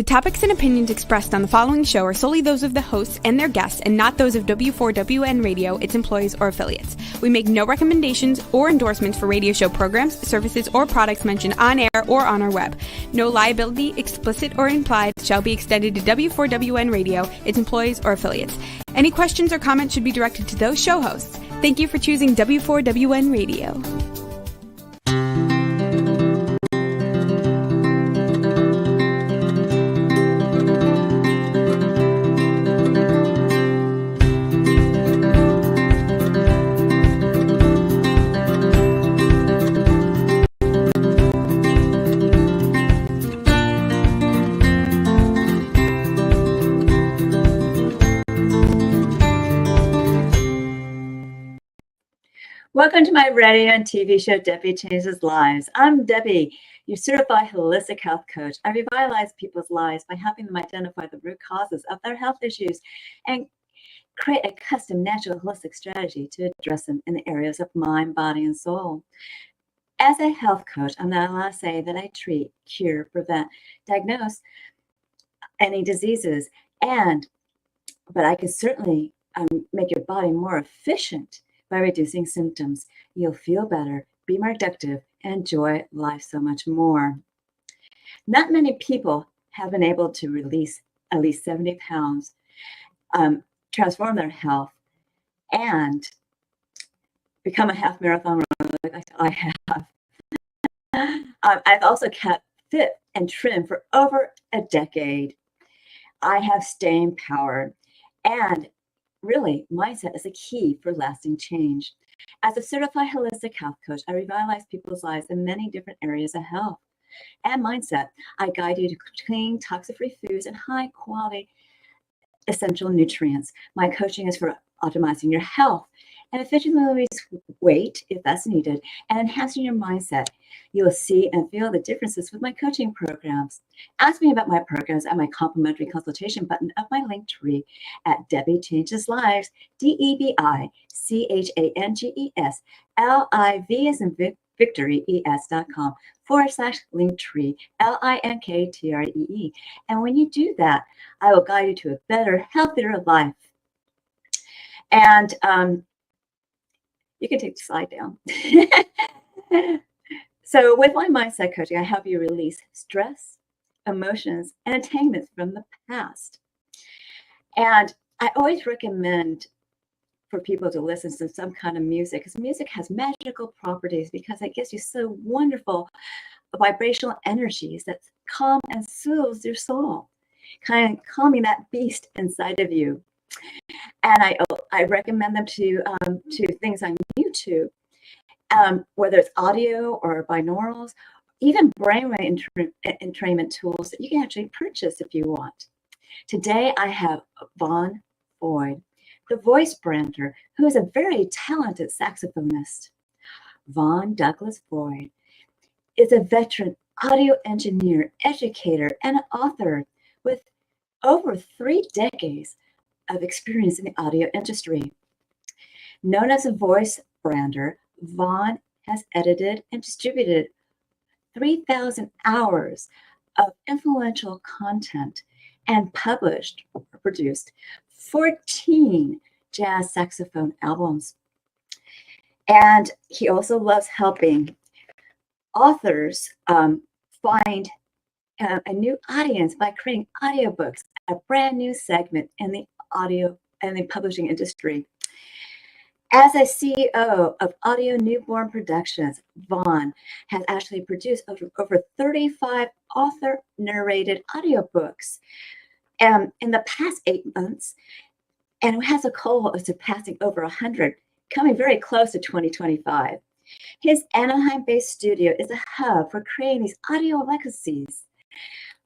The topics and opinions expressed on the following show are solely those of the hosts and their guests and not those of W4WN Radio, its employees, or affiliates. We make no recommendations or endorsements for radio show programs, services, or products mentioned on air or on our web. No liability, explicit or implied, shall be extended to W4WN Radio, its employees, or affiliates. Any questions or comments should be directed to those show hosts. Thank you for choosing W4WN Radio. Welcome to my radio and TV show, Debi Changes Lives. I'm Debi, your certified holistic health coach. I revitalize people's lives by helping them identify the root causes of their health issues and create a custom natural holistic strategy to address them in the areas of mind, body, and soul. As a health coach, I'm not allowed to say that I treat, cure, prevent, diagnose any diseases, but I can certainly make your body more efficient by reducing symptoms. You'll feel better, be more productive, and enjoy life so much more. Not many people have been able to release at least 70 pounds, transform their health, and become a half marathon runner like I have. I've also kept fit and trim for over a decade. I have staying power, and really, mindset is a key for lasting change. As a certified holistic health coach, I revitalize people's lives in many different areas of health and mindset. I guide you to clean, toxic-free foods and high-quality essential nutrients. My coaching is for optimizing your health and efficiently release weight if that's needed, and enhancing your mindset. You will see and feel the differences with my coaching programs. Ask me about my programs at my complimentary consultation button of my link tree at Debi Changes Lives, DebiChangesLives, as in Victory, ES.com/linktree, LINKTREE. And when you do that, I will guide you to a better, healthier life. And you can take the slide down. So with my mindset coaching, I help you release stress, emotions, and entanglements from the past. And I always recommend for people to listen to some kind of music, because music has magical properties because it gives you so wonderful vibrational energies that calm and soothes your soul, kind of calming that beast inside of you. And I recommend them to things on YouTube, whether it's audio or binaurals, even brainwave entrainment tools that you can actually purchase if you want. Today, I have Vaughn Fahie, the voice brander, who is a very talented saxophonist. Vaughn Douglas Fahie is a veteran audio engineer, educator, and author with over 3 decades of experience in the audio industry. Known as a voice brander, Vaughn has edited and distributed 3,000 hours of influential content and published or produced 14 jazz saxophone albums. And he also loves helping authors find a new audience by creating audiobooks, a brand new segment in the audio and the publishing industry. As a CEO of Audio Newborn Productions, Vaughn has actually produced over 35 author-narrated audiobooks in the past 8 months, and has a goal of surpassing over 100, coming very close to 2025. His Anaheim-based studio is a hub for creating these audio legacies.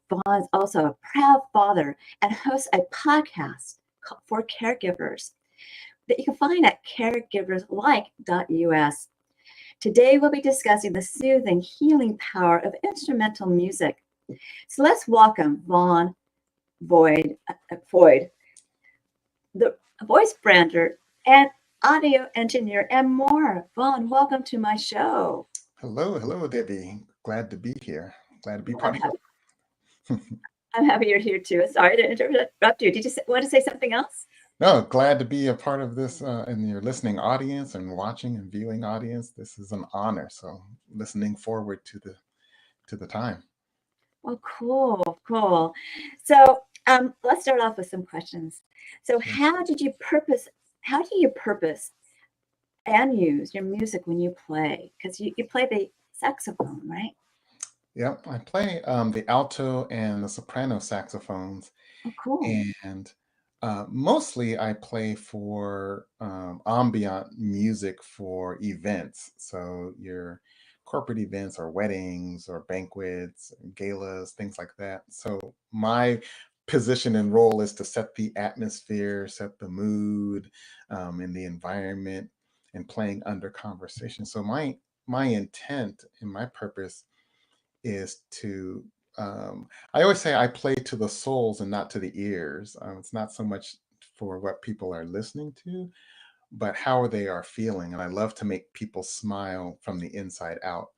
Vaughn is also a proud father and hosts a podcast for caregivers that you can find at caregiverslike.us. Today, we'll be discussing the soothing, healing power of instrumental music. So let's welcome Vaughn Fahie, the voice brander and audio engineer, and more. Vaughn, welcome to my show. Hello, Debi. Glad to be here. Glad to be part of it. I'm happy you're here too. Sorry to interrupt you. Did you want to say something else? No, glad to be a part of this in your listening audience and watching and viewing audience. This is an honor. So listening forward to the time. Well, cool. So let's start off with some questions. So Sure. how do you purpose and use your music when you play? Because you play the saxophone, right? Yep, I play the alto and the soprano saxophones, Oh, cool. and mostly I play for ambient music for events. So your corporate events or weddings or banquets, galas, things like that. So my position and role is to set the atmosphere, set the mood, and the environment, and playing under conversation. So my intent and my purpose is to I always say I play to the souls and not to the ears. It's not so much for what people are listening to, but how they are feeling. And I love to make people smile from the inside out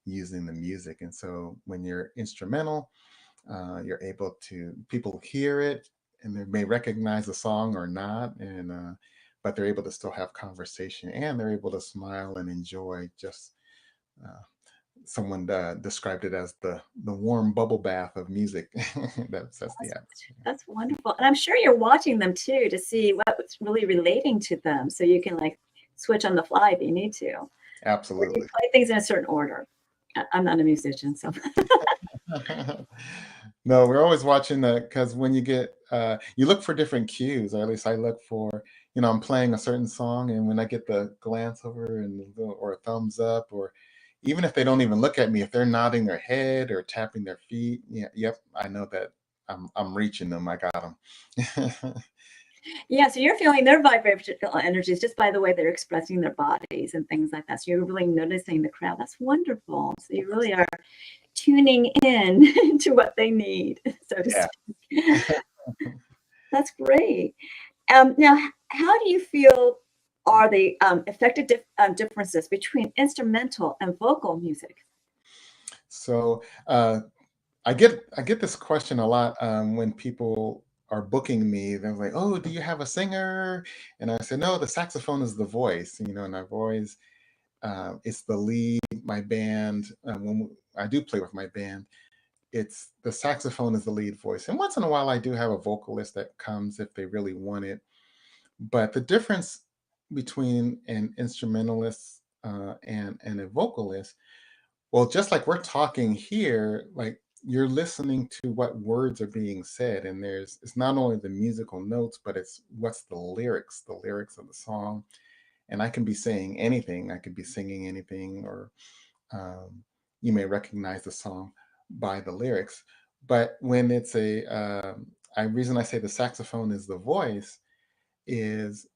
using the music. And so when you're instrumental, you're able to people hear it and they may recognize the song or not, and but they're able to still have conversation and they're able to smile and enjoy just uh, someone described it as the warm bubble bath of music that sets the atmosphere. That's wonderful. And I'm sure you're watching them too to see what's really relating to them, so you can like switch on the fly if you need to. Or you Absolutely. play things in a certain order. I'm not a musician, so No, we're always watching that because when you get you look for different cues, or at least I look for, I'm playing a certain song, and when I get the glance over and or a thumbs up, or even if they don't even look at me, if they're nodding their head or tapping their feet, yeah, yep, I know that I'm reaching them. I got them. yeah, so you're feeling their vibrational energies just by the way they're expressing their bodies and things like that. So you're really noticing the crowd. That's wonderful. So you really are tuning in to what they need, so to Yeah. speak. That's great. Now, how do you feel are the effective differences between instrumental and vocal music? So I get this question a lot when people are booking me. They're like, "Oh, do you have a singer?" And I say, "No, the saxophone is the voice." And I've always it's the lead. My band, when I do play with my band, it's the saxophone is the lead voice, and once in a while I do have a vocalist that comes if they really want it. But the difference between an instrumentalist and a vocalist, well, just like we're talking here, like you're listening to what words are being said, and it's not only the musical notes, but it's what's the lyrics of the song. And I can be saying anything, I could be singing anything, or um, you may recognize the song by the lyrics. But when it's I reason I say the saxophone is the voice is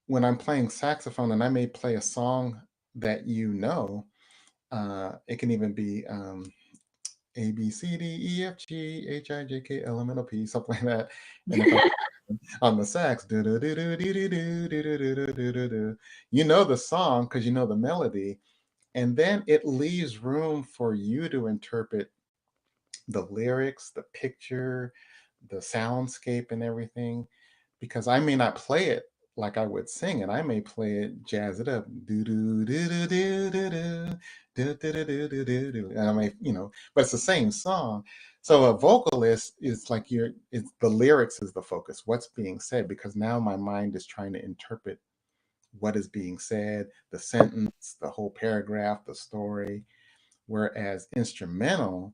when I'm playing saxophone and I may play a song that it can even be A B C D E F G H I J K L M N O P, something like that. And if I'm on the sax, do do do do do do do do do do do do, you know the song because you know the melody, and then it leaves room for you to interpret the lyrics, the picture, the soundscape, and everything. Because I may not play it like I would sing it. I may play it, jazz it up, do do do do do do do do do do do do do, and I may, but it's the same song. So a vocalist is like it's the lyrics is the focus, what's being said, because now my mind is trying to interpret what is being said, the sentence, the whole paragraph, the story. Whereas instrumental,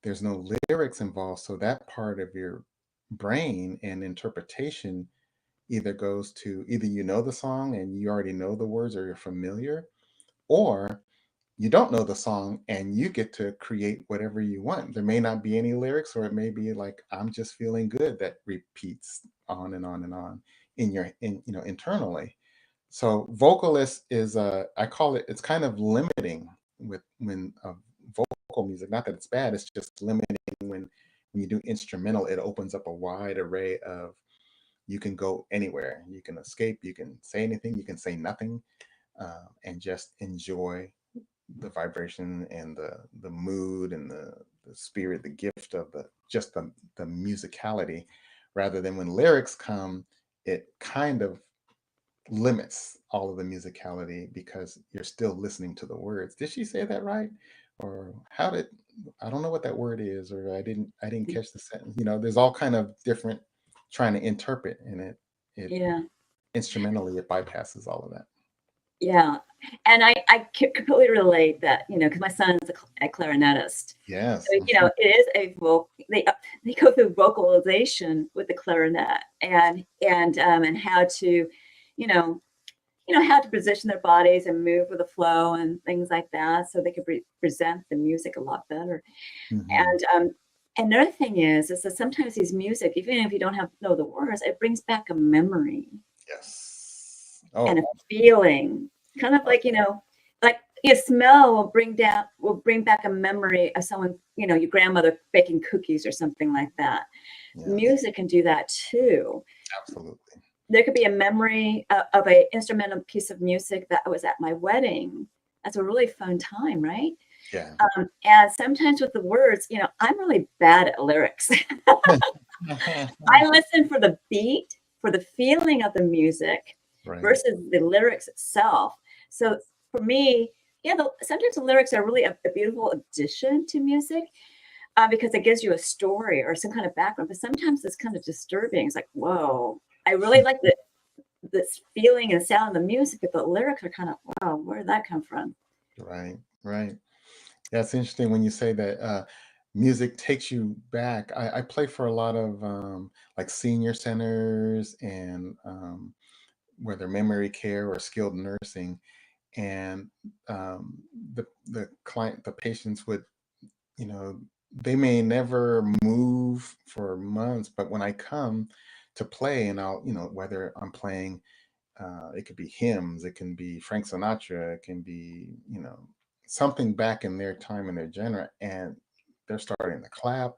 there's no lyrics involved. So that part of your brain and interpretation either goes to either you know the song and you already know the words or you're familiar, or you don't know the song and you get to create whatever you want. There may not be any lyrics, or it may be like I'm just feeling good that repeats on and on and on internally. So vocalist is I call it's kind of limiting with when vocal music. Not that it's bad, it's just limiting when you do instrumental. It opens up a wide array of you can go anywhere, you can escape, you can say anything, you can say nothing, and just enjoy the vibration and the mood and the spirit, the gift of the musicality, rather than when lyrics come, it kind of limits all of the musicality because you're still listening to the words. Did she say that right? Or how did I don't know what that word is, or I didn't catch the sentence. There's all kind of different trying to interpret, and it Yeah. instrumentally it bypasses all of that. Yeah. And I completely relate that, because my son is a clarinetist. Yes. So, it is they go through vocalization with the clarinet and how to, how to position their bodies and move with the flow and things like that, so they could present the music a lot better. And another thing is that sometimes these music, even if you don't know the words, it brings back a memory Yes. and a Oh, feeling, kind of like like a smell will bring back a memory of someone, your grandmother baking cookies or something like that. yes, Music can do that too. absolutely. There could be a memory of an instrumental piece of music that was at my wedding. That's a really fun time, right? Yeah. And sometimes with the words, I'm really bad at lyrics. I listen for the beat, for the feeling of the music Right. versus the lyrics itself. So for me, sometimes the lyrics are really a beautiful addition to music because it gives you a story or some kind of background. But sometimes it's kind of disturbing. It's like, whoa, I really like this feeling and sound of the music, but the lyrics are kind of, wow, where did that come from? Right. Right. Yeah, it's interesting when you say that music takes you back. I play for a lot of like senior centers and whether memory care or skilled nursing, and the patients would, you know, they may never move for months, but when I come to play, and I'll, whether I'm playing, it could be hymns, it can be Frank Sinatra, it can be, something back in their time and their genre, and they're starting to clap,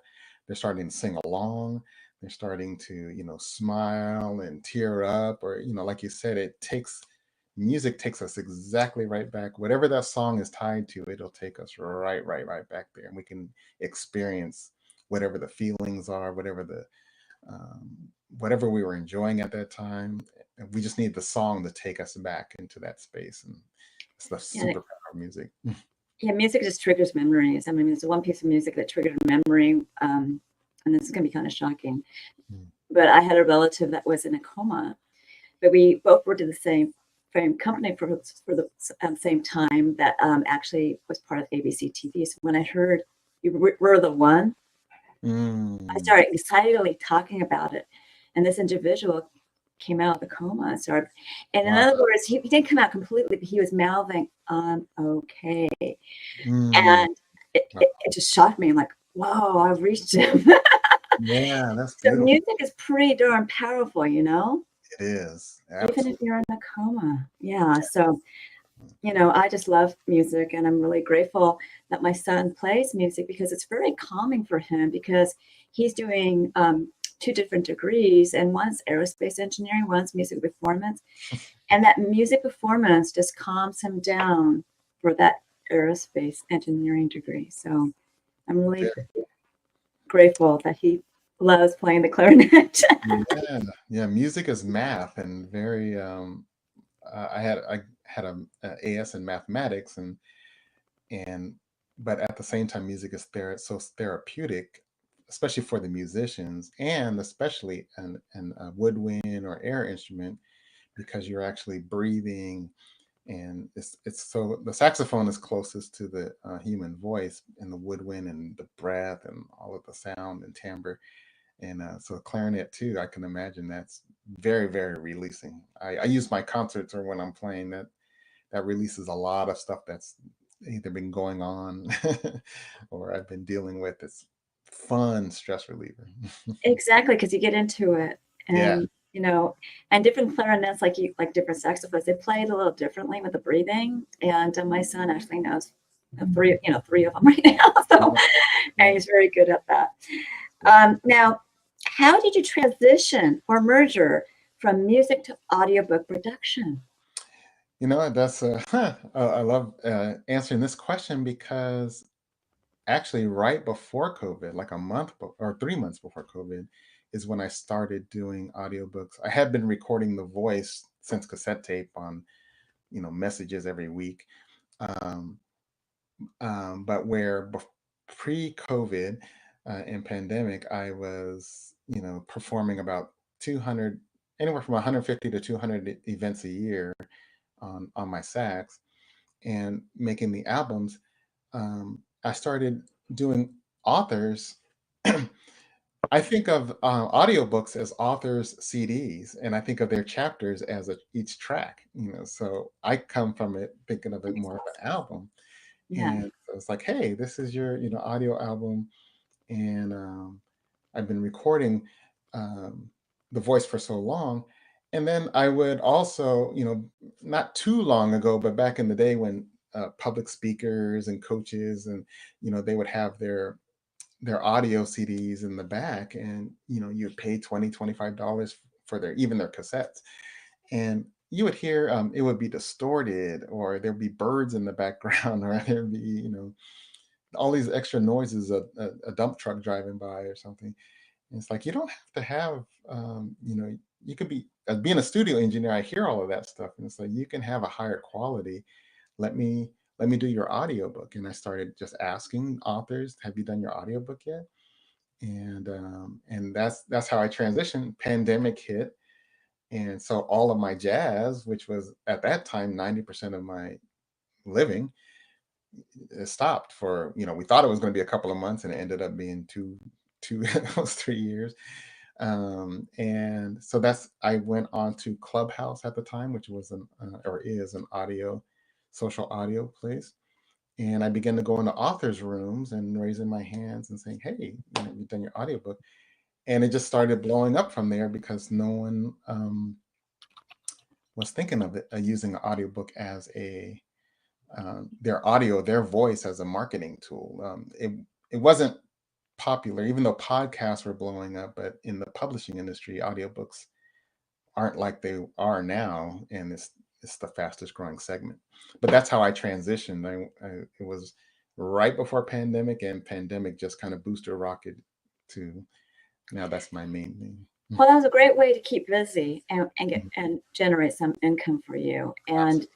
they're starting to sing along, they're starting to, smile and tear up, or, like you said, music takes us exactly right back. Whatever that song is tied to, it'll take us right back there, and we can experience whatever the feelings are, um, whatever we were enjoying at that time. And we just need the song to take us back into that space, and it's the Yeah, superpower of music. yeah, music just triggers memories. I mean, there's one piece of music that triggered a memory, and this is going to be kind of shocking. But I had a relative that was in a coma, but we both worked at the same company for the same time that actually was part of ABC TV. So when I heard you were the one, I started excitedly talking about it, and this individual came out of the coma and started. And in Wow. other words, he didn't come out completely, but he was mouthing, "I'm okay," Mm. and it just shocked me. I'm like, "Whoa, I've reached him." Yeah, that's So beautiful. music is pretty darn powerful, It is. even if Absolutely. you're in a coma. Yeah. So, I just love music, and I'm really grateful that my son plays music because it's very calming for him because he's doing two different degrees, and one's aerospace engineering, one's music performance. And that music performance just calms him down for that aerospace engineering degree. So I'm really grateful that he loves playing the clarinet. Yeah, yeah. Music is math, and very. I had a AS in mathematics, and but at the same time, music is so therapeutic, especially for the musicians, and especially an a woodwind or air instrument, because you're actually breathing, and it's so the saxophone is closest to the human voice, and the woodwind and the breath and all of the sound and timbre, and so clarinet too. I can imagine that's very releasing. I use my concerts or when I'm playing that releases a lot of stuff that's either been going on or I've been dealing with. It's fun stress reliever. Exactly, because you get into it, Yeah. and and different clarinets, like different saxophones, they play it a little differently with the breathing. And my son actually knows three of them right now, so and he's very good at that. Now, how did you transition or merger from music to audiobook production? That's I love answering this question because actually right before COVID, like a month or 3 months before COVID, is when I started doing audiobooks. I had been recording the voice since cassette tape on, messages every week. Um, but where pre-COVID and pandemic, I was, performing about 200, anywhere from 150 to 200 events a year on my sax and making the albums. I started doing authors. I think of audiobooks as authors' CDs, and I think of their chapters as each track. So I come from it thinking of it Makes more of sense. an album, Yeah. and so it's like, hey, this is your audio album, and I've been recording um, the voice for so long. And then I would also, not too long ago, but back in the day when public speakers and coaches and, they would have their audio CDs in the back, and, you'd pay $20, $25 for even their cassettes. And you would hear it would be distorted, or there'd be birds in the background, or there'd be, all these extra noises, a dump truck driving by or something. And it's like, you don't have to have, you could be, as being a studio engineer, I hear all of that stuff. And it's like, you can have a higher quality. Let me do your audiobook. And I started just asking authors, have you done your audiobook yet? And that's how I transitioned. Pandemic hit. And so all of my jazz, which was at that time 90% of my living, it stopped for, we thought it was going to be a couple of months, and it ended up being two almost 3 years. And so I went on to Clubhouse at the time, which was or is an social audio place. And I began to go into authors' rooms and raising my hands and saying, hey, you've done your audiobook. And it just started blowing up from there, because no one was thinking of it, using an audiobook as their voice as a marketing tool. It wasn't popular, even though podcasts were blowing up, but in the publishing industry, audiobooks aren't like they are now, and it's the fastest growing segment. But that's how I transitioned. It was right before pandemic, and pandemic just kind of boosted rocket to now. That's my main thing. Well, that was a great way to keep busy and generate some income for you. And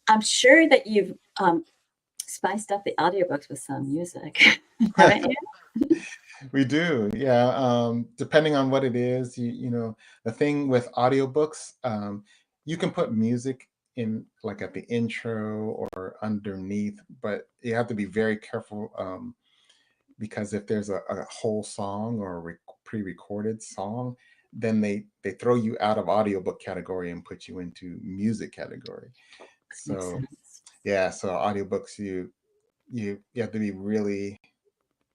I'm sure that you've spiced up the audiobooks with some music, haven't you? We do, yeah. Depending on what it is, the thing with audiobooks, you can put music in, like at the intro or underneath, but you have to be very careful, because if there's a whole song or a pre-recorded song, then they throw you out of audiobook category and put you into music category. Makes So sense. yeah, so audiobooks, you have to be really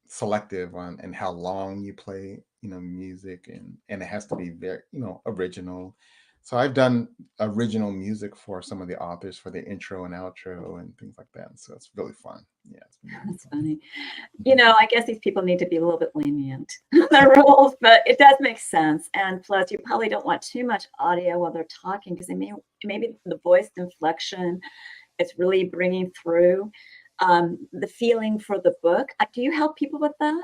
selective on and how long you play, music, and it has to be very, original. So I've done original music for some of the authors for the intro and outro and things like that. So it's really fun. Yeah, it's been really That's fun. funny. I guess these people need to be a little bit lenient on the rules, but it does make sense. And plus, you probably don't want too much audio while they're talking, because maybe the voice inflection is really bringing through the feeling for the book. Do you help people with that?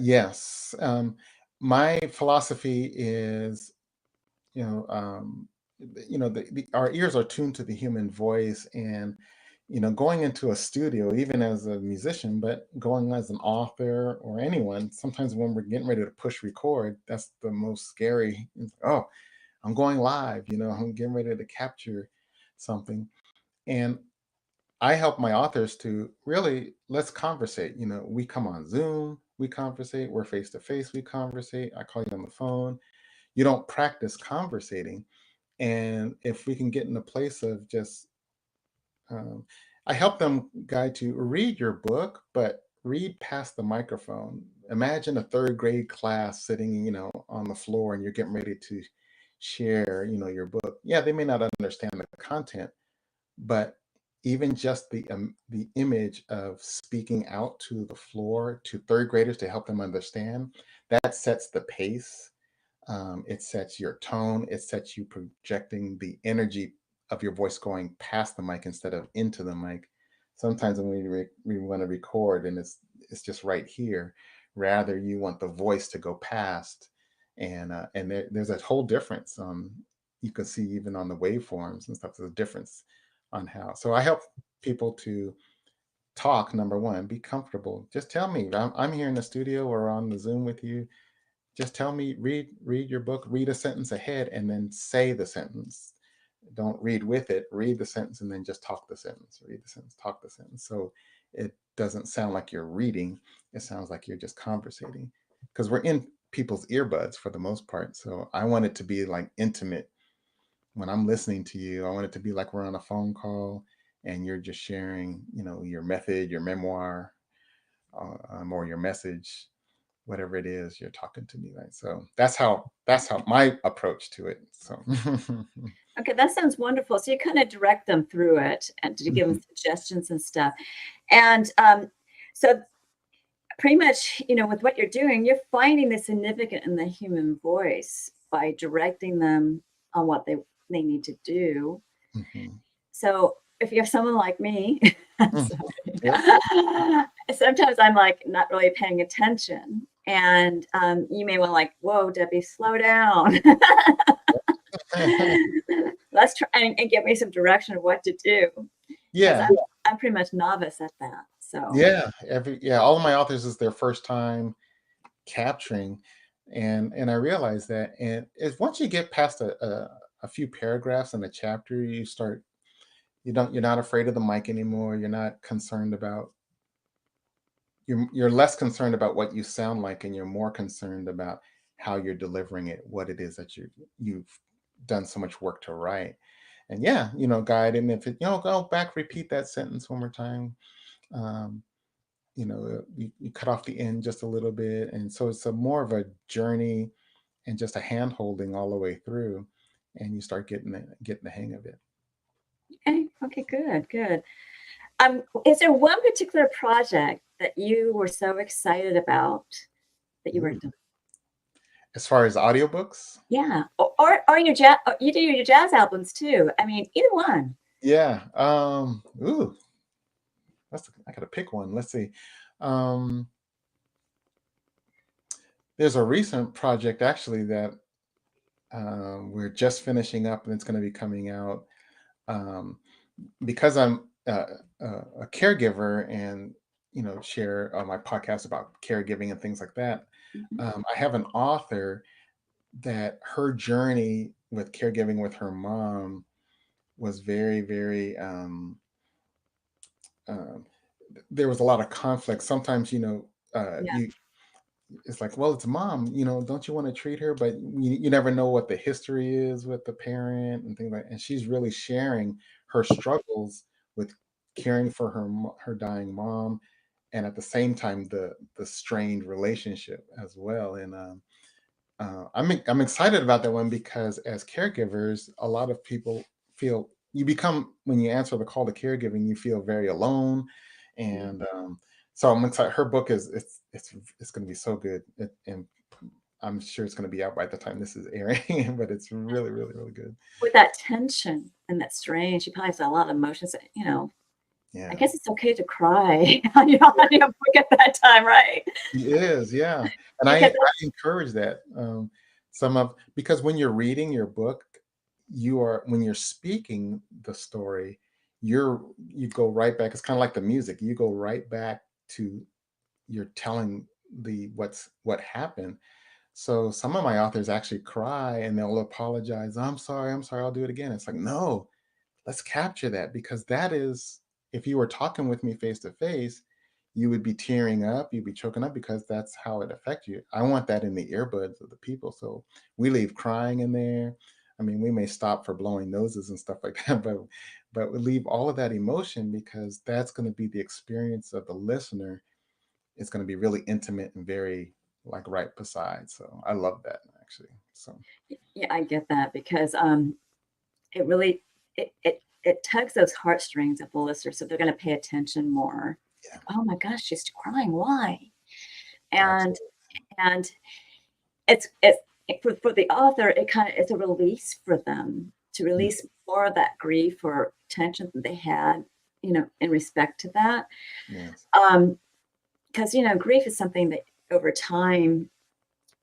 Yes. My philosophy is, you know, um, our ears are tuned to the human voice, and going into a studio, even as a musician, but going as an author or anyone, sometimes when we're getting ready to push record, that's the most scary. It's, oh, I'm going live. I'm getting ready to capture something, and I help my authors to really, let's conversate. We come on Zoom, we conversate, we're face to face, we conversate. I call you on the phone. You don't practice conversating. And if we can get in a place of just, um, I help them guide to read your book, but read past the microphone. Imagine a third grade class sitting, on the floor, and you're getting ready to share, your book. Yeah, they may not understand the content, but even just the image of speaking out to the floor to third graders to help them understand, that sets the pace. It sets your tone. It sets you projecting the energy of your voice going past the mic instead of into the mic. Sometimes when we want to record and it's just right here, rather you want the voice to go past, and there's a whole difference. You can see even on the waveforms and stuff, there's a difference on how. So I help people to talk. Number one, be comfortable. Just tell me. I'm here in the studio or on the Zoom with you. Just tell me, read your book, read a sentence ahead, and then say the sentence. Don't read with it. Read the sentence and then just talk the sentence. Read the sentence, talk the sentence. So it doesn't sound like you're reading. It sounds like you're just conversating, because we're in people's earbuds for the most part. So I want it to be like intimate. When I'm listening to you, I want it to be like we're on a phone call and you're just sharing, your method, your memoir, or your message, whatever it is you're talking to me, right? So that's how my approach to it. So Okay, that sounds wonderful. So you kind of direct them through it and to give them suggestions and stuff. And so pretty much, with what you're doing, you're finding the significant in the human voice by directing them on what they need to do. Mhm. So if you have someone like me, Yeah. sometimes I'm like not really paying attention. And you may want to like, whoa, Debbie, slow down. Let's try and give me some direction of what to do. Because Yeah. I'm pretty much novice at that. So Yeah. All of my authors is their first time capturing. And I realized that, and it's once you get past a few paragraphs in a chapter, you're not afraid of the mic anymore. You're not concerned about you're less concerned about what you sound like, and you're more concerned about how you're delivering it, what it is that you've done so much work to write. And yeah, guide, and if it, go back, repeat that sentence one more time. um, you cut off the end just a little bit, and so it's a more of a journey and just a hand holding all the way through, and you start getting the hang of it. okay, good. Is there one particular project that you were so excited about that you worked on? As far as audiobooks, Yeah, or your jazz. You do your jazz albums too. I mean, either one. yeah. Ooh, I gotta pick one. Let's see. Um, there's a recent project actually that we're just finishing up, and it's going to be coming out. Um, because I'm a caregiver, and share on my podcast about caregiving and things like that. Mhm. I have an author that her journey with caregiving with her mom was very, very. Um, there was a lot of conflict. Sometimes, Yeah, you it's like, well, it's mom, don't you want to treat her? But you never know what the history is with the parent and things like. And she's really sharing her struggles with caring for her dying mom, and at the same time the strained relationship as well. And I'm excited about that one, because as caregivers, a lot of people feel you become when you answer the call to caregiving, you feel very alone. yeah, And so I'm excited. Her book it's going to be so good, and I'm sure it's going to be out by the time this is airing. But it's really, really, really good. with that tension and that strain, she probably has a lot of emotions. I Yeah, guess it's okay to cry on your book at that time, right? it is. Yeah, and I Because encourage that. Because when you're reading your book, when you're speaking the story, you go right back. It's kind of like the music. You go right back to you're telling what happened. So some of my authors actually cry and they'll apologize. I'm sorry, I'll do it again. It's like, no, let's capture that, because that is, if you were talking with me face to face, you would be tearing up, you'd be choking up, because that's how it affects you. I want that in the earbuds of the people. So we leave crying in there. I mean, we may stop for blowing noses and stuff like that, but we leave all of that emotion, because that's going to be the experience of the listener. It's going to be really intimate and very like right beside. So I love that, actually. So yeah, I get that because it really it tugs those heartstrings of the listener, so they're going to pay attention more. yeah, Oh my gosh, she's crying. Why? And absolutely. and it's for the author, it's a release for them to release more of that grief or tension that they had in respect to that. Yes. Because, grief is something that over time,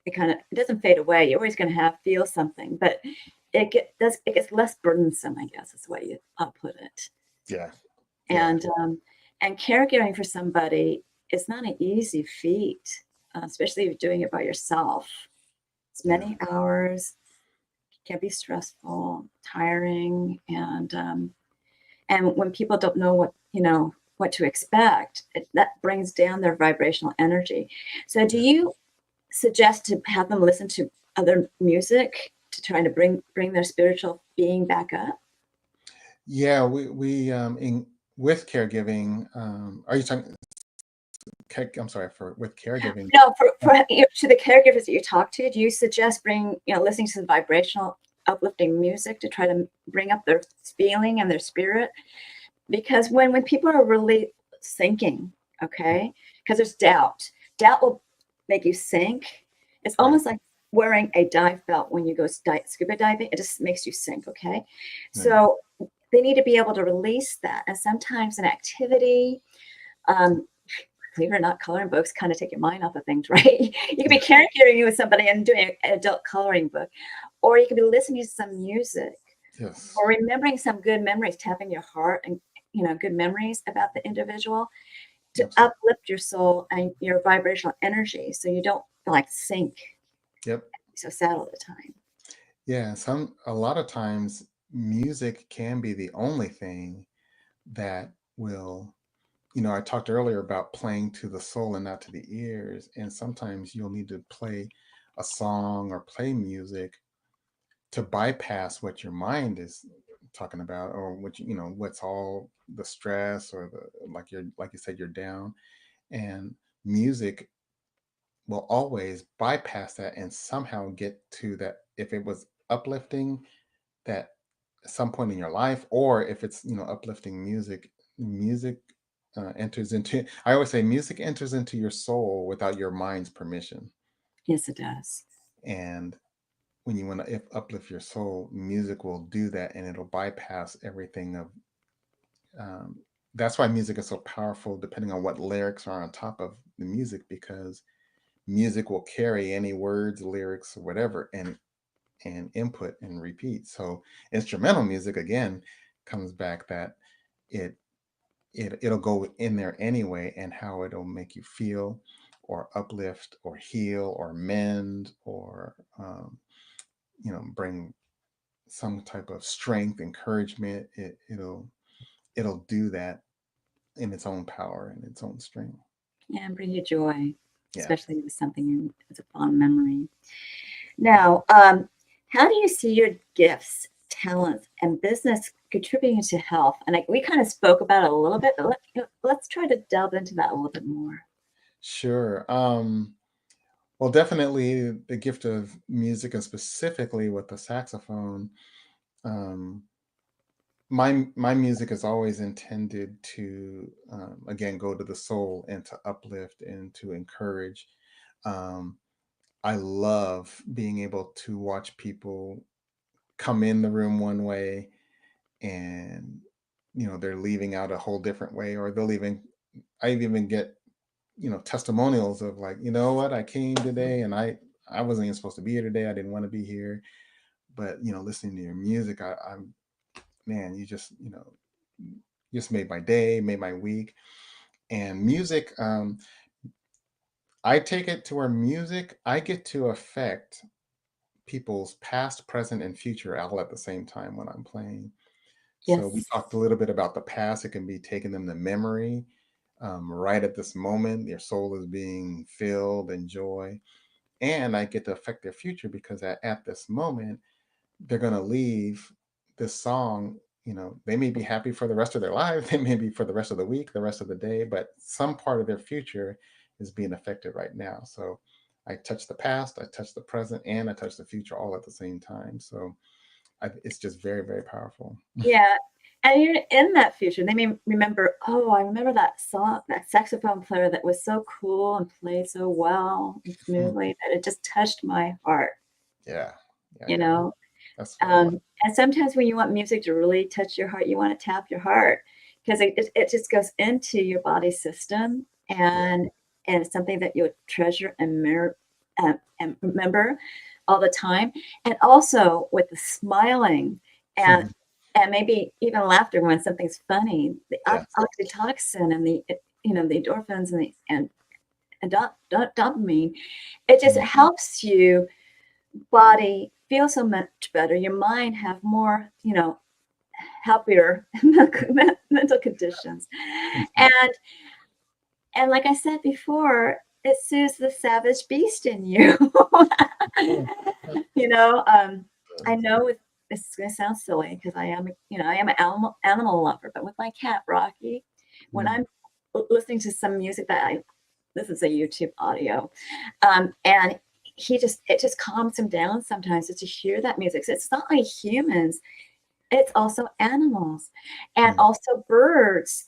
it doesn't fade away. You're always going to feel something, but it gets less burdensome, I guess is the way I'll put it. Yeah. And caregiving for somebody is not an easy feat, especially if you're doing it by yourself. It's many hours, can be stressful, tiring, and when people don't know what to expect, that brings down their vibrational energy. So do you suggest to have them listen to other music to try to bring their spiritual being back up? Yeah, we with caregiving, are you talking, I'm sorry, with caregiving? No, to the caregivers that you talk to, do you suggest listening to the vibrational uplifting music to try to bring up their feeling and their spirit? Because when people are really sinking, okay, because there's doubt will make you sink. It's almost like wearing a dive belt when you go scuba diving. It just makes you sink, okay? So they need to be able to release that. And sometimes an activity, believe it or not, coloring books kind of take your mind off of things, right? You could be caregiving with somebody and doing an adult coloring book, or you could be listening to some music, or remembering some good memories, tapping your heart and good memories about the individual to uplift your soul and your vibrational energy, so you don't sink. Yep. So sad all the time. Yeah, a lot of times music can be the only thing that will, I talked earlier about playing to the soul and not to the ears. And sometimes you'll need to play a song or play music to bypass what your mind is talking about, or what's all the stress, or like you said, you're down. And music will always bypass that and somehow get to that, if it was uplifting, that at some point in your life, or if it's uplifting music, enters into, I always say, music enters into your soul without your mind's permission. Yes, it does. And when you want to uplift your soul, music will do that, and it'll bypass everything of that's why music is so powerful, depending on what lyrics are on top of the music, because music will carry any words, lyrics, or whatever, and input and repeat. So instrumental music, again, comes back that it'll go in there anyway, and how it'll make you feel, or uplift, or heal, or mend, or bring some type of strength, encouragement. It'll do that in its own power and its own strength. Yeah, and bring you joy, Yeah. especially with something as a fond memory. Now, how do you see your gifts, talents, and business contributing to health? And we kind of spoke about it a little bit, but let's try to delve into that a little bit more. Sure. Well, definitely the gift of music, and specifically with the saxophone. My music is always intended to, again, go to the soul and to uplift and to encourage. I love being able to watch people come in the room one way, and they're leaving out a whole different way, or they'll even, I even get testimonials of, like, what, I came today and I wasn't even supposed to be here today, I didn't want to be here, but listening to your music, I'm, man, you just made my day, made my week. And music, I take it to where music, I get to affect people's past, present, and future all at the same time when I'm playing. So we Yes. talked a little bit about the past. It can be taking them to memory, right at this moment. Their soul is being filled in joy. And I get to affect their future, because at this moment, they're going to leave this song. They may be happy for the rest of their lives. They may be for the rest of the week, the rest of the day, but some part of their future is being affected right now. So I touch the past, I touch the present, and I touch the future all at the same time. So it's just very, very powerful. Yeah. And you're in that future. They may remember, oh, I remember that song, that saxophone player that was so cool and played so well and smoothly that it just touched my heart. Yeah. You know? That's what I like. And sometimes when you want music to really touch your heart, you want to tap your heart. because it just goes into your body system, and it's something that you'll treasure and remember all the time. And also with the smiling and maybe even laughter when something's funny, the Yes. oxytocin and the the endorphins and dopamine, it just helps you body feel so much better. Your mind have more, happier mental conditions. And like I said before, it soothes the savage beast in you. I know it's going to sound silly because I am an animal lover, but with my cat Rocky, when I'm listening to some music this is a YouTube audio, and it just calms him down sometimes just to hear that music. So it's not like humans, it's also animals and also birds.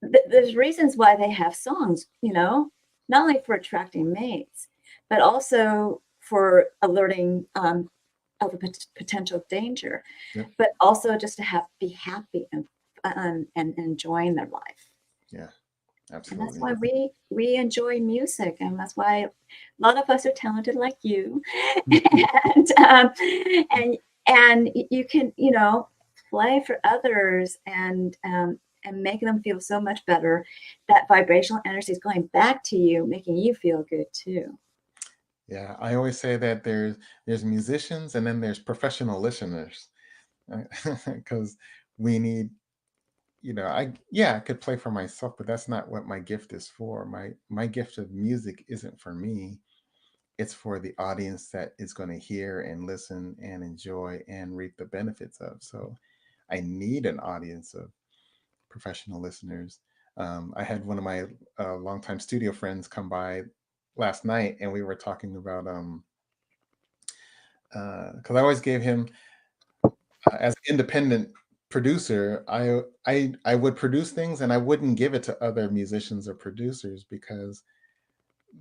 There's reasons why they have songs, not only for attracting mates, but also for alerting of a potential danger, but also just to be happy and enjoying their life. Yeah, And that's absolutely. why we enjoy music, and that's why a lot of us are talented like you. And you can, play for others and make them feel so much better. That vibrational energy is going back to you, making you feel good too. Yeah, I always say that there's musicians and then there's professional listeners, because we need, I could play for myself, but that's not what my gift is for. My gift of music isn't for me. It's for the audience that is going to hear and listen and enjoy and reap the benefits of. So I need an audience of professional listeners. I had one of my longtime studio friends come by last night, and we were talking about because I always gave him as an independent producer, I would produce things and I wouldn't give it to other musicians or producers because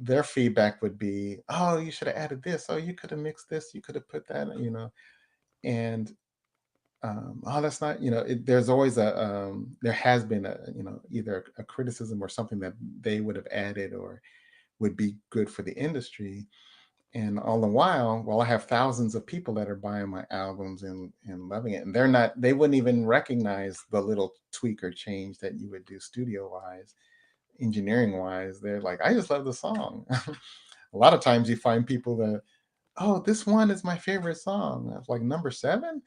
their feedback would be, "Oh, you should have added this. Oh, you could have mixed this. You could have put that." And oh, that's not, there's always there has been either a criticism or something that they would have added or would be good for the industry. And all the while I have thousands of people that are buying my albums and loving it, and they wouldn't even recognize the little tweak or change that you would do studio wise, engineering wise. They're like, I just love the song. A lot of times you find people that, oh, this one is my favorite song. That's like number 7.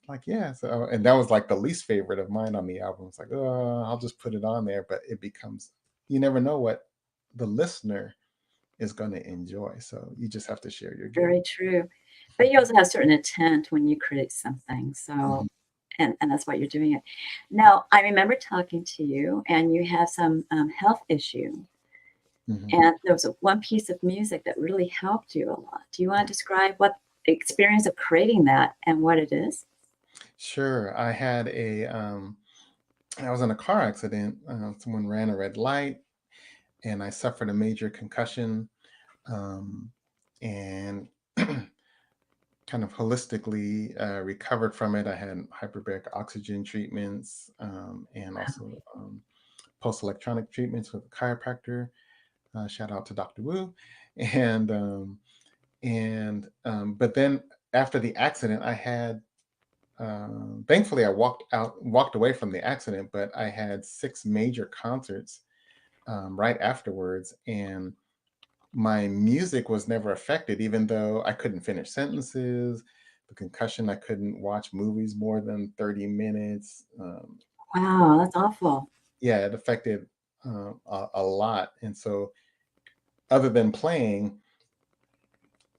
Like, yeah. So, and that was like the least favorite of mine on the album. It's like, oh, I'll just put it on there. But it becomes, you never know what the listener is going to enjoy. So you just have to share your gift. Very true. But you also have certain intent when you create something. So, and that's why you're doing it. Now, I remember talking to you, and you have some health issue. And there was one piece of music that really helped you a lot. Do you want to describe what the experience of creating that and what it is? Sure. I was in a car accident. Someone ran a red light and I suffered a major concussion. And kind of holistically recovered from it. I had hyperbaric oxygen treatments, and also post-electronic treatments with a chiropractor. Shout out to Dr. Wu. But then after the accident, I had thankfully I walked away from the accident, but I had 6 major concerts right afterwards, and my music was never affected, even though I couldn't finish sentences. The concussion, I couldn't watch movies more than 30 minutes. Wow, that's awful. Yeah, it affected a lot. And so, other than playing,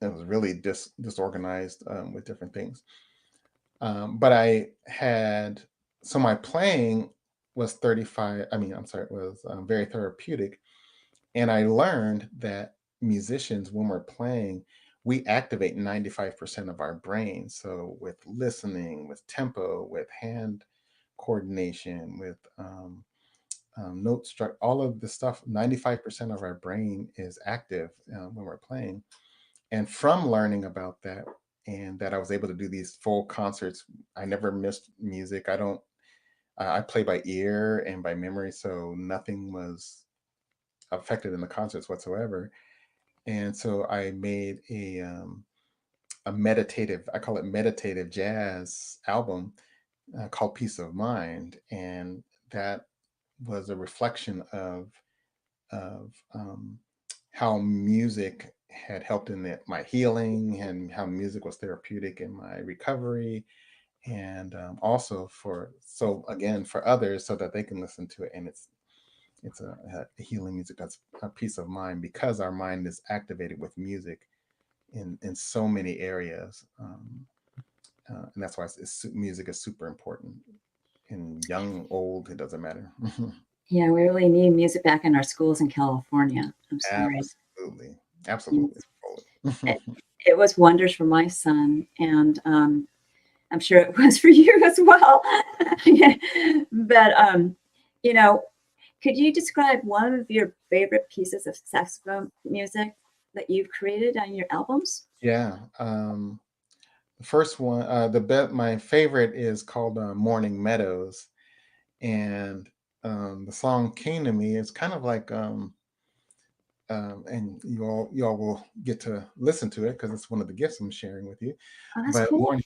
it was really disorganized with different things. But my playing was 35. I mean, I'm sorry, it was very therapeutic. And I learned that musicians, when we're playing, we activate 95% of our brain. So with listening, with tempo, with hand coordination, with note struck, all of the stuff, 95% of our brain is active when we're playing. And from learning about that, and that I was able to do these full concerts, I never missed music. I play by ear and by memory, so nothing was affected in the concerts whatsoever. And so I made a meditative, I call it meditative jazz album called Peace of Mind, and that was a reflection of how music had helped in my healing, and how music was therapeutic in my recovery, and also for others, so that they can listen to it, and it's a healing music that's a peace of mind, because our mind is activated with music in so many areas, and that's why music is super important. In young, old, it doesn't matter. Yeah, we really need music back in our schools in California. I'm sorry. Absolutely. It was wonders for my son, and I'm sure it was for you as well. But could you describe one of your favorite pieces of saxophone music that you've created on your albums? Yeah. The first one, my favorite is called Morning Meadows, and the song came to me. It's kind of like, and you all will get to listen to it because it's one of the gifts I'm sharing with you. Oh, that's But cool.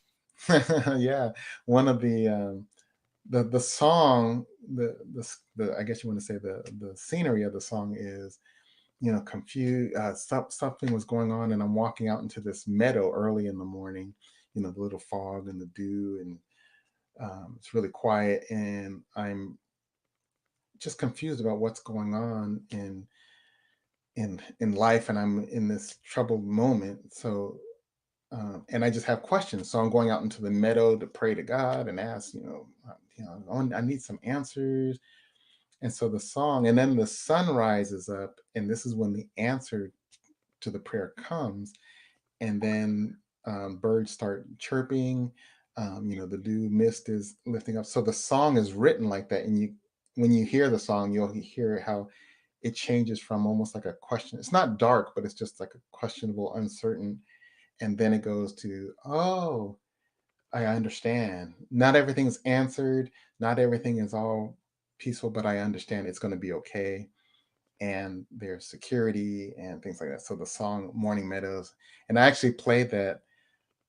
yeah, one of the song, the I guess you want to say the scenery of the song is, confused. Something was going on, and I'm walking out into this meadow early in the morning. The little fog and the dew, and it's really quiet, and I'm just confused about what's going on in life, and I'm in this troubled moment. So, and I just have questions. So I'm going out into the meadow to pray to God and ask, I need some answers. And so the song, and then the sun rises up, and this is when the answer to the prayer comes, and then birds start chirping. The dew mist is lifting up. So the song is written like that, and when you hear the song, you'll hear how it changes from almost like a question. It's not dark, but it's just like a questionable, uncertain, and then it goes to, oh, I understand. Not everything's answered. Not everything is all peaceful, but I understand it's going to be okay. And there's security and things like that. So the song Morning Meadows, and I actually played that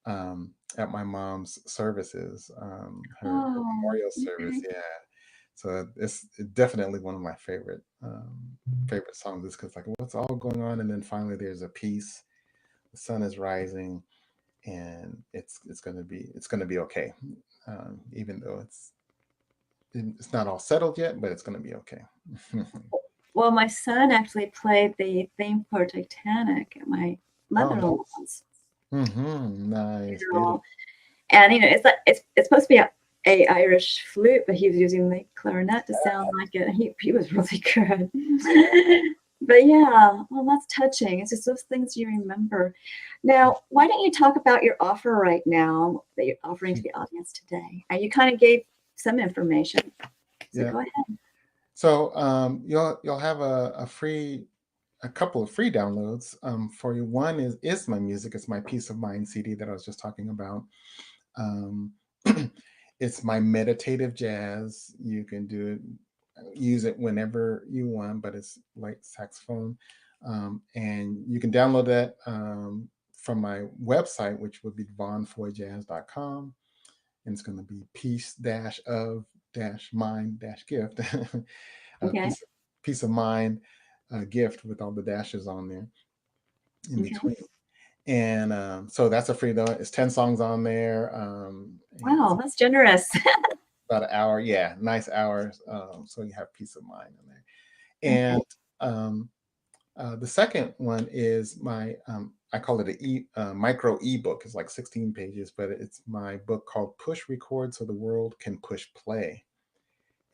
at my mom's services, her Oh, memorial service. okay. Yeah. So it's definitely one of my favorite songs, is because, like, what's all going on, and then finally there's a peace. The sun is rising, and it's gonna be okay, even though it's not all settled yet, but it's gonna be okay. Well, my son actually played the theme for Titanic at my Oh, mother-in-law's nice, beautiful. funeral. And it's like it's supposed to be a Irish flute, but he was using the clarinet to sound like it. He was really good. But yeah, well, that's touching. It's just those things you remember. Now, why don't you talk about your offer right now that you're offering to the audience today? And you kind of gave some information, so Yeah. go ahead. So you'll have a couple of free downloads for you. One is my music. It's my Peace of Mind CD that I was just talking about. Um, it's my meditative jazz. You can use it whenever you want, but it's light saxophone. And you can download that from my website, which would be vaughnfoyjazz.com. And it's going to be peace-of-mind-gift. Okay. Peace of mind gift, with all the dashes on there in Okay. between. And so that's a free though. It's 10 songs on there. And Wow, that's generous. about an hour. Yeah, nice hours. So you have peace of mind in there. Okay. And the second one is my I call it a micro ebook. It's like 16 pages, but it's my book called Push Record So the World Can Push Play.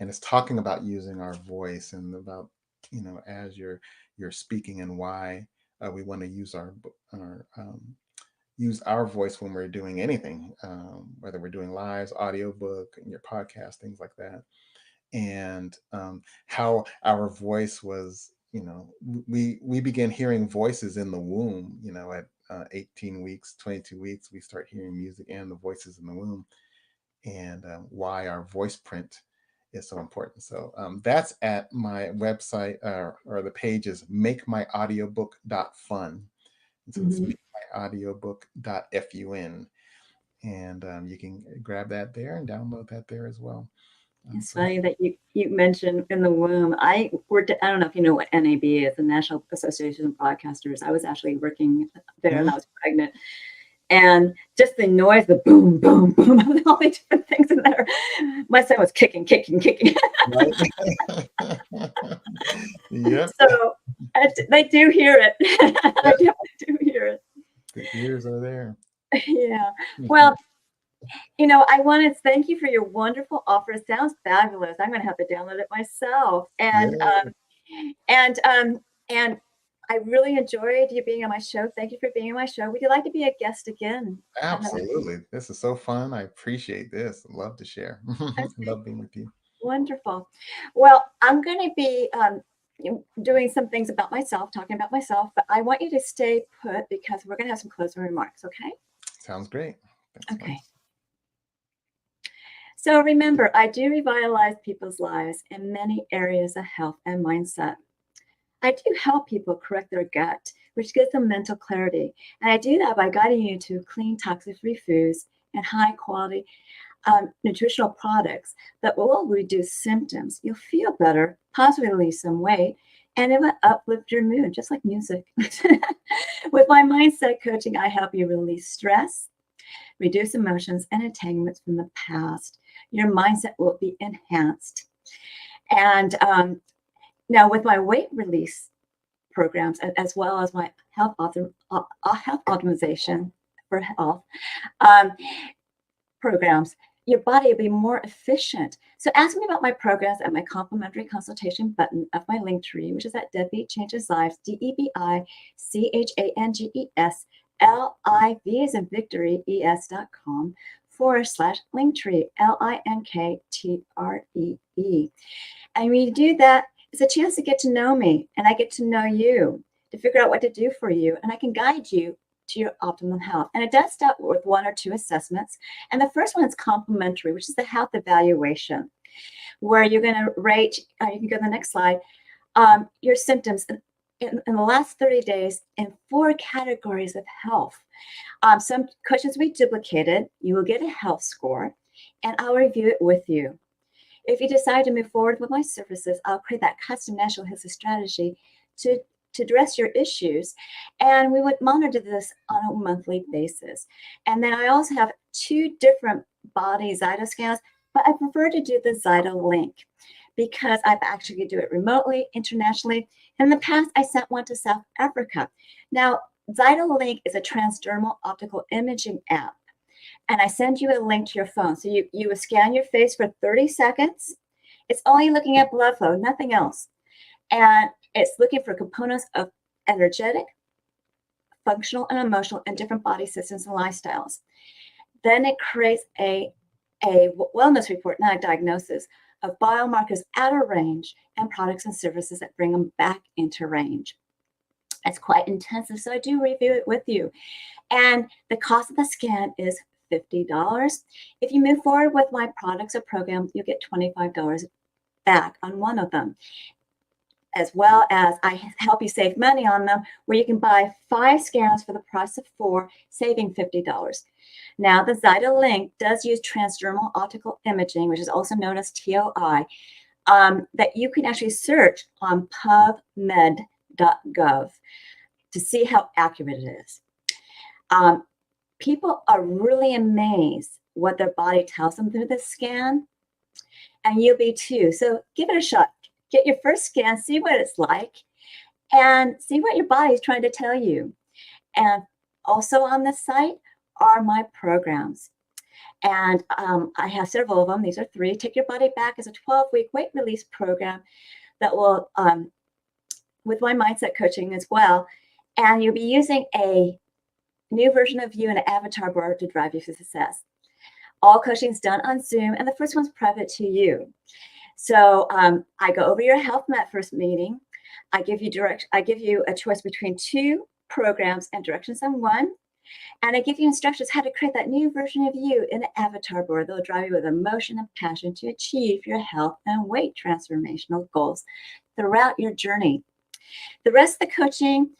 And it's talking about using our voice, and about, as you're speaking, and why we want to use our voice when we're doing anything, whether we're doing lives, audiobook, and your podcast, things like that. And how our voice was, we began hearing voices in the womb, at 18 weeks, 22 weeks, we start hearing music and the voices in the womb. And why our voice print is so important. So that's at my website, or the page is makemyaudiobook.fun. And so it's makemyaudiobook.fun. And you can grab that there and download that there as well. It's funny that you mentioned in the womb. I don't know if you know what NAB is, the National Association of Broadcasters. I was actually working there and I was pregnant. And just the noise, the boom, boom, boom, of all the different things in there. My son was kicking. Right? Yep. So they do hear it. I definitely do hear it. The ears are there. Yeah. Well, I want to thank you for your wonderful offer. It sounds fabulous. I'm going to have to download it myself. And and I really enjoyed you being on my show. Thank you for being on my show. Would you like to be a guest again? Absolutely. This is so fun. I appreciate this. Love to share. Love being with you. Wonderful. Well, I'm going to be doing some things about myself, talking about myself, but I want you to stay put because we're going to have some closing remarks, okay? Sounds great. Thanks, okay. So remember, I do revitalize people's lives in many areas of health and mindset. I do help people correct their gut, which gives them mental clarity. And I do that by guiding you to clean, toxic-free foods and high-quality nutritional products that will reduce symptoms. You'll feel better, possibly lose some weight, and it will uplift your mood, just like music. With my mindset coaching, I help you release stress, reduce emotions and entanglements from the past. Your mindset will be enhanced. And now with my weight release programs, as well as my health optimization for health programs, your body will be more efficient. So ask me about my programs at my complimentary consultation button of my link tree, which is at Debi Changes Lives, DebiChangesLives, as in victory, es.com/linktree, LINKTREE. And when you do that, it's a chance to get to know me and I get to know you, to figure out what to do for you. And I can guide you to your optimal health. And it does start with 1 or 2 assessments. And the first one is complimentary, which is the health evaluation, where you're going to rate, you can go to the next slide, your symptoms in the last 30 days in 4 categories of health. Some questions we duplicated. You will get a health score, and I'll review it with you. If you decide to move forward with my services, I'll create that custom natural history strategy to address your issues. And we would monitor this on a monthly basis. And then I also have 2 different body Zyto scans, but I prefer to do the Zyto link because I've actually do it remotely, internationally. In the past, I sent one to South Africa. Now, Zyto Link is a transdermal optical imaging app. And I send you a link to your phone. So you would scan your face for 30 seconds. It's only looking at blood flow, nothing else. And it's looking for components of energetic, functional, and emotional in different body systems and lifestyles. Then it creates a wellness report, not a diagnosis, of biomarkers out of range and products and services that bring them back into range. It's quite intensive, so I do review it with you. And the cost of the scan is $50. If you move forward with my products or program, you get $25 back on one of them, as well as I help you save money on them, where you can buy 5 scans for the price of 4, saving $50. Now, the Zyto Link does use transdermal optical imaging, which is also known as TOI, that you can actually search on pubmed.gov to see how accurate it is. People are really amazed what their body tells them through this scan, and you'll be too. So give it a shot. Get your first scan, see what it's like, and see what your body is trying to tell you. And also on this site are my programs. And I have several of them. These are 3. Take Your Body Back is a 12-week weight release program that will, with my mindset coaching as well. And you'll be using a new version of you and an avatar board to drive you to success. All coaching is done on Zoom, and the first one's private to you. So I go over your health in that first meeting. I give you a choice between 2 programs and directions on one. And I give you instructions how to create that new version of you in an avatar board that will drive you with emotion and passion to achieve your health and weight transformational goals throughout your journey. The rest of the coaching,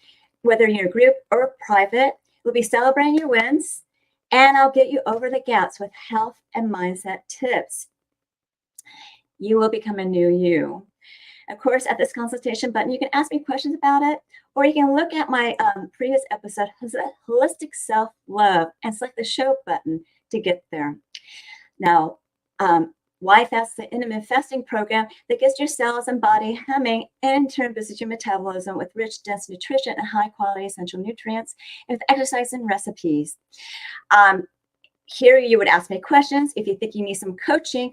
whether you're in a group or private, will be celebrating your wins, and I'll get you over the gaps with health and mindset tips. You will become a new you. Of course, at this consultation button, you can ask me questions about it, or you can look at my previous episode, Holistic Self-Love, and select the show button to get there. Now, why fast? The intermittent fasting program that gets your cells and body humming and in turn boosts your metabolism with rich, dense nutrition and high-quality essential nutrients, and with exercise and recipes. Here, you would ask me questions. If you think you need some coaching,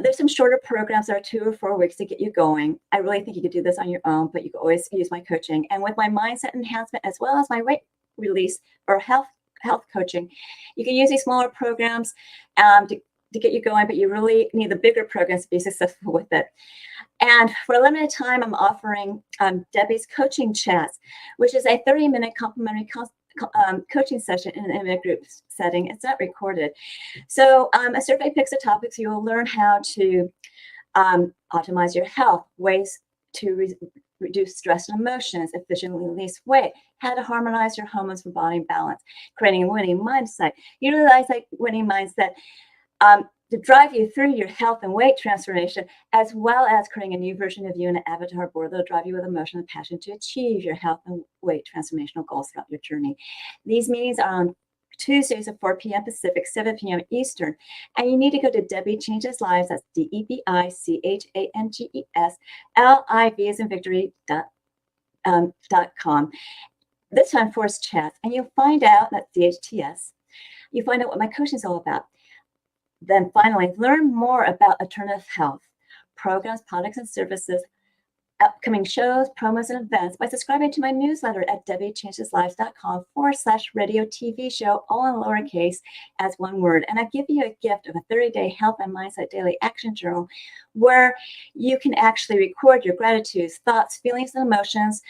there's some shorter programs that are 2 or 4 weeks to get you going. I really think you could do this on your own, but you can always use my coaching. And with my mindset enhancement, as well as my weight release or health coaching, you can use these smaller programs to get you going, but you really need the bigger programs to be successful with it. And for a limited time, I'm offering Debi's coaching chats, which is a 30-minute complimentary coaching session in an intimate group setting. It's not recorded. So a survey picks the topics. You will learn how to optimize your health, ways to reduce stress and emotions, efficiently release weight, how to harmonize your hormones for body balance, creating a winning mindset. Utilize that winning mindset to drive you through your health and weight transformation, as well as creating a new version of you in an avatar board that will drive you with emotion and passion to achieve your health and weight transformational goals throughout your journey. These meetings are on Tuesdays at 4 p.m. Pacific, 7 p.m. Eastern. And you need to go to Debi Changes Lives. That's DebiChangesLives, as in victory.com. This time, Force Chats. And you'll find out, that's DHTS, you find out what my coaching is all about. Then finally, learn more about alternative health, programs, products, and services, upcoming shows, promos, and events by subscribing to my newsletter at DebiChangesLives.com/radio TV show, all in lowercase as one word. And I give you a gift of a 30-day health and mindset daily action journal where you can actually record your gratitudes, thoughts, feelings, and emotions,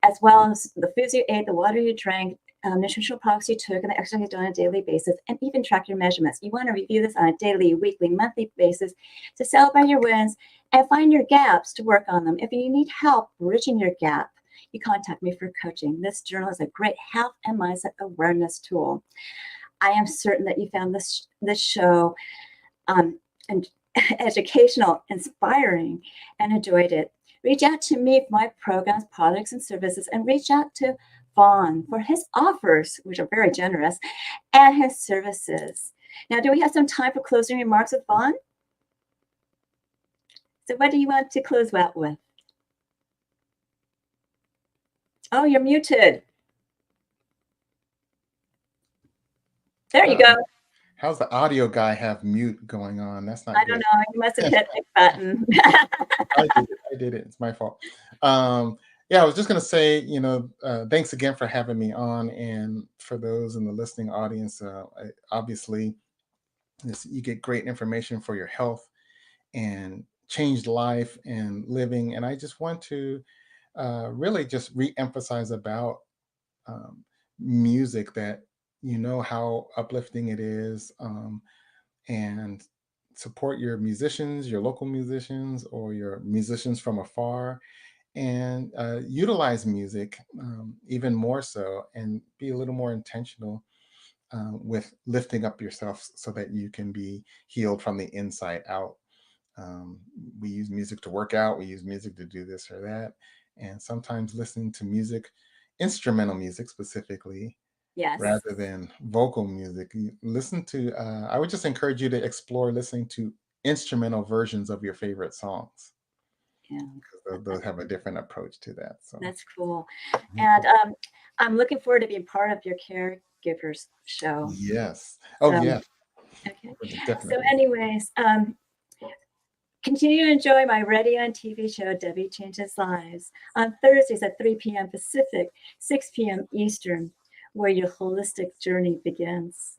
as well as the foods you ate, the water you drank, nutritional products you took, and the exercise you do on a daily basis, and even track your measurements. You want to review this on a daily, weekly, monthly basis to celebrate your wins and find your gaps to work on them. If you need help bridging your gap, you contact me for coaching. This journal is a great health and mindset awareness tool. I am certain that you found this show and educational, inspiring, and enjoyed it. Reach out to me for my programs, products, and services, and reach out to Vaughn for his offers, which are very generous, and his services. Now, do we have some time for closing remarks with Vaughn? So what do you want to close out with? Oh, you're muted. There you go. How's the audio guy have mute going on? That's not I good. don't know. You must have hit the button. I did it. It's my fault. Yeah, I was just going to say, thanks again for having me on. And for those in the listening audience, obviously, you get great information for your health and changed life and living. And I just want to really just re-emphasize about music, that how uplifting it is, and support your musicians, your local musicians, or your musicians from afar, and utilize music even more so, and be a little more intentional with lifting up yourself so that you can be healed from the inside out. We use music to work out, we use music to do this or that, and sometimes listening to music, instrumental music specifically, Yes. rather than vocal music. You listen to, I would just encourage you to explore listening to instrumental versions of your favorite songs. Yeah. Because they'll have a different approach to that. So that's cool. And I'm looking forward to being part of your caregivers show. Yes. Oh, yeah. Okay. Definitely. So anyways, continue to enjoy my radio and TV show, Debi Changes Lives, on Thursdays at 3 p.m. Pacific, 6 p.m. Eastern, where your holistic journey begins.